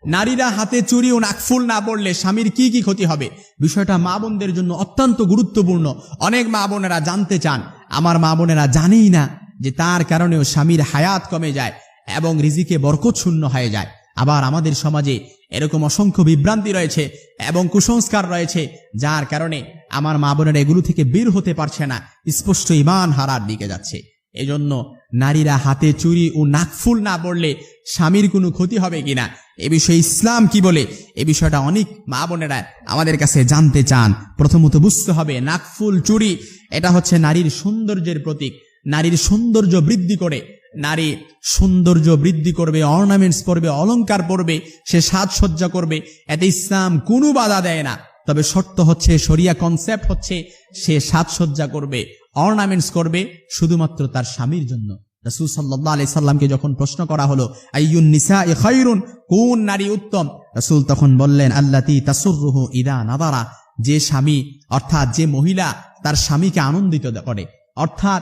নারীরা হাতে চুড়ি ও নাকফুল না পড়লে স্বামীর কি কি ক্ষতি হবে, বিষয়টা মা বোনদের জন্য অত্যন্ত গুরুত্বপূর্ণ। অনেক মা বোনেরা জানতে চান, আমার মা বোনেরা জানেই না যে তার কারণেও স্বামীর হায়াত কমে যায় এবং রিজিকে বরকত শূন্য হয়ে যায়। আবার আমাদের সমাজে এরকম অসংখ্য বিভ্রান্তি রয়েছে এবং কুসংস্কার রয়েছে, যার কারণে আমার মা বোনেরা এগুলো থেকে বের হতে পারছে না, স্পষ্ট ঈমান হারার দিকে যাচ্ছে। এজন্য নারীরা হাতে চুড়ি ও নাকফুল না পড়লে স্বামীর কোনো ক্ষতি হবে কিনা, এ বিষয়ে ইসলাম কি বলে, এ বিষয়টা অনেক মা বোনেরা আমাদের কাছে জানতে চান। প্রথমত বুঝতে হবে, নাকফুল চুড়ি এটা হচ্ছে নারীর সৌন্দর্যের প্রতীক। নারীর সৌন্দর্য বৃদ্ধি করে, নারী সৌন্দর্য বৃদ্ধি করবে, অর্নামেন্টস পরবে, অলংকার পরবে, সে সাজসজ্জা করবে, এতে ইসলাম কোনো বাধা দেয় না। তবে শর্ত হচ্ছে, শরিয়া কনসেপ্ট হচ্ছে, সে সাজসজ্জা করবে, অর্নামেন্টস করবে শুধুমাত্র তার স্বামীর জন্য। রাসূল সাল্লাল্লাহু আলাইহি সাল্লামকে যখন প্রশ্ন করা হলো, আইয়ুন নিসাই খায়রুন, কোন নারী উত্তম, রাসূল তখন বললেন, আল্লাতী তাসুররুহু ইদা নাযারা, যে স্বামী অর্থাৎ যে মহিলা তার স্বামীকে আনন্দিত করে, অর্থাৎ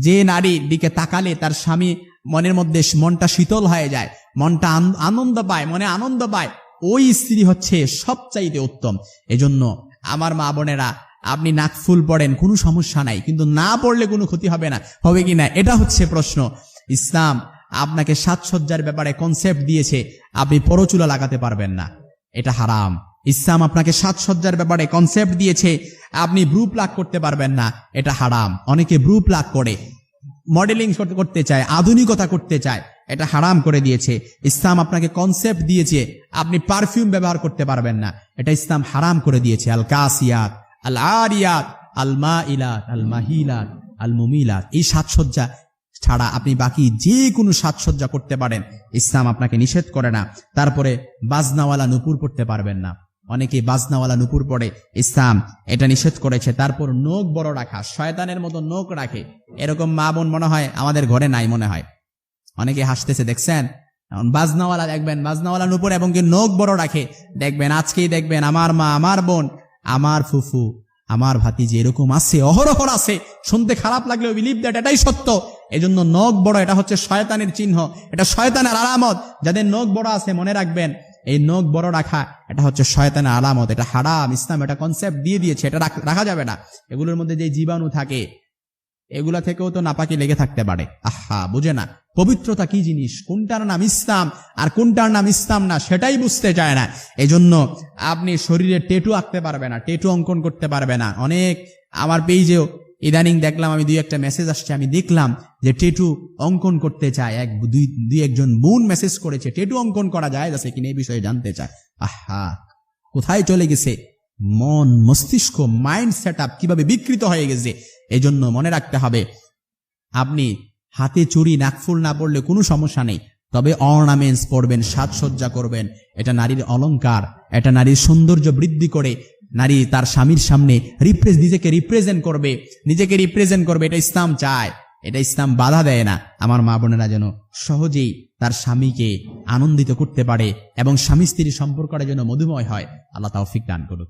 যে নারীর দিকে তাকালে তার স্বামী মনের মধ্যে মনটা শীতল হয়ে যায়, মনটা আনন্দ পায়, মনে আনন্দ পায়, ওই স্ত্রী হচ্ছে সবচাইতে উত্তম। এজন্য আমার মা বোনেরা, আপনি নাকফুল পড়েন কোনো সমস্যা নাই, কিন্তু না পড়লে কোনো ক্ষতি হবে না, হবে কি না, এটা হচ্ছে প্রশ্ন। ইসলাম আপনাকে সাজসজ্জার ব্যাপারে কনসেপ্ট দিয়েছে, আপনি পরচুলা লাগাতে পারবেন না, এটা হারাম। ইসলাম আপনাকে সাজসজ্জার ব্যাপারে কনসেপ্ট দিয়েছে, আপনি ব্রু প্লাগ করতে পারবেন না, এটা হারাম। অনেকে ব্রু প্লাগ করে, মডেলিং করতে চায়, আধুনিকতা করতে চায়, এটা হারাম করে দিয়েছে। ইসলাম আপনাকে কনসেপ্ট দিয়েছে, আপনি পারফিউম ব্যবহার করতে পারবেন না, এটা ইসলাম হারাম করে দিয়েছে। আল কাসিয়াত, আল আরিয়াত, আল মাইলাত, আল মাহিলাত, আল মুমিলাত, এই সাজসজ্জা ছাড়া আপনি বাকি যে কোনো সাজসজ্জা করতে পারেন, ইসলাম আপনাকে নিষেধ করে না। তারপরে বাজনাওয়ালা নুপুর পড়তে পারবেন না, অনেকে বাজনাওয়ালা নুপুর পড়ে, ইসলাম এটা নিষেধ করেছে। তারপর নখ বড় রাখা, শয়তানের মতো নখ রাখে, এরকম মা বোন মনে হয় আমাদের ঘরে নাই, মনে হয় অনেকে হাসতেছে, দেখছেন বাজনাওয়ালা দেখবেন, বাজনাওয়ালা নুপুর এবং কি নখ বড় রাখে, দেখবেন আজকেই দেখবেন আমার মা, আমার বোন, আমার ফুফু, আমার ভাতিজি এরকম আছে, অহরহ আছে। শুনতে খারাপ লাগলেও বিলিভ দ্যাট এটাই সত্য। এজন্য নখ বড়, এটা হচ্ছে শয়তানের চিহ্ন, এটা শয়তানের আলামত। যাদের নখ বড় আছে মনে রাখবেন, এই নখ বড় রাখা এটা হচ্ছে শয়তানের আলামত, এটা হারাম। ইসলাম এটা কনসেপ্ট দিয়ে দিয়েছে, এটা রাখা যাবে না। এগুলোর মধ্যে যে জীবাণু থাকে, এগুলা থেকেও তো নাপাকি লেগে থাকতে পারে। আহা, বুঝে না পবিত্রতা কি জিনিস, কোনটার নাম ইসলাম আর কোনটার নাম ইসলাম না, সেটাই বুঝতে চায় না। এজন্য আপনি শরীরে টেটু আঁকতে পারবে না, টেটু অঙ্কন করতে পারবে না। অনেক আমার পেজেও ইদানিং দেখলাম, আমি দুই একটা মেসেজ আসছে, আমি দেখলাম যে টেটু অঙ্কন করতে চায়, দুই একজন বোন মেসেজ করেছে, টেটু অঙ্কন করা যায় আছে কিনা এই বিষয়ে জানতে চায়। আহা, কোথায় চলে গেছে মন, মস্তিষ্ক, মাইন্ড সেট আপ কিভাবে বিকৃত হয়ে গেছে। এই জন্য মনে রাখতে হবে, আপনি হাতে চুড়ি নাকফুল না পড়লে কোনো সমস্যা নেই, তবে অর্নামেন্টস পরবেন, সাজসজ্জা করবেন, এটা নারীর অলংকার, এটা নারীর সৌন্দর্য বৃদ্ধি করে, নারী তার স্বামীর সামনে নিজেকে রিপ্রেজেন্ট করবে, এটা ইসলাম চায়, এটা ইসলাম বাধা দেয় না। আমার মা বোনেরা যেন সহজেই তার স্বামীকে আনন্দিত করতে পারে এবং স্বামী স্ত্রীর সম্পর্কটা যেন মধুময় হয়। আল্লাহ তৌফিক দান করুক।